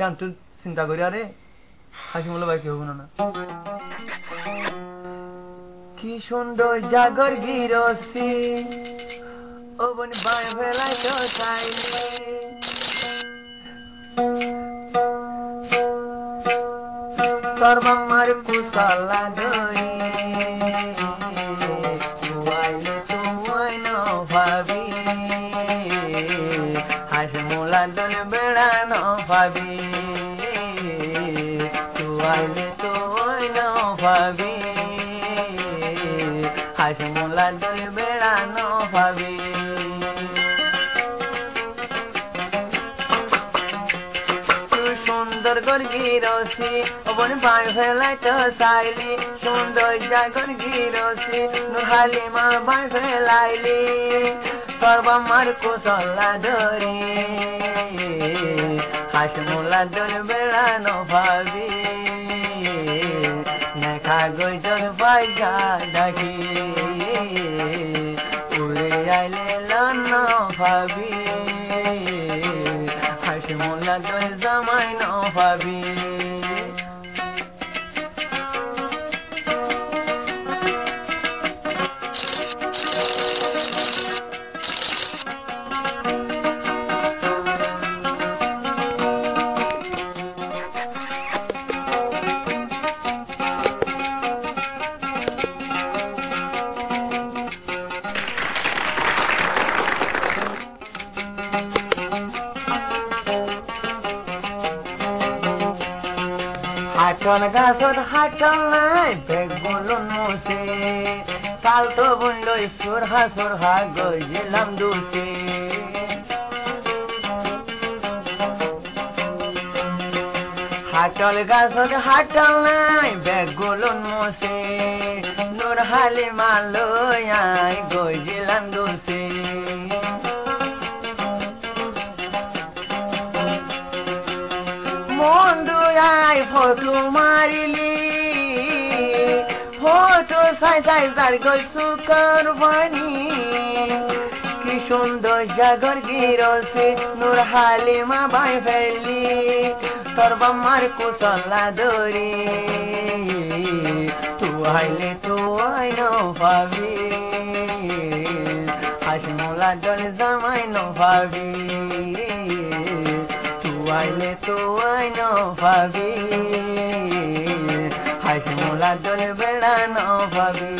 কেন তুই চিন্তা করি আরে হাসি মূল্য বাকি হবো না কি সুন্দর জাগর গিরসি ও বোন বাই ফেলাই তো চাইলি তোর মামার কুশলা ধরি তুয়াইলে তুই ন ভাবি হাসি মূলা দল বেড়ানো ভাবি তুয়াইলে তুই ন ভাবি হাসি মূলা দল বেড়ানো ভাবি সুন্দর গিরসি ওবন বাই ফেলাই তো চাইলি সুন্দর জাগর গিরসি নুহালি মা বাই ফেলাইলি সর্বমার কুশলা ধরি হাসি মূলা দল বেড়ানো ভাবি নেখা গজর পাইজা ডাকি উড়ে আইলে লান ভাবি হাসি মূলা দল জামাই ন ভাবি হাটল গাছত হাটল নাই বেগুলো মুছে পালতো বুনলই সুরহা সুরহা গজিলাম দুসে হাটল গাছত হাটল নাই বেগুলো মুছে নুর হালি মালয়াই গজিলাম দুসে বন্ধুরাই ফটো মারিলি ফটো সাই সাই যার গলছু করবানি কি সুন্দর জাগর গিরসি নুর হালিমা বাই ফেললি তোর বাম্মার কুশলা ধরি তুয়াইলে তুই ন ভাবি হাসি মূলা দল জামাই ন ভাবি তুয়াইলে তুই ন ভাবি হাসি মূলা দল বেড়ানো ভাবি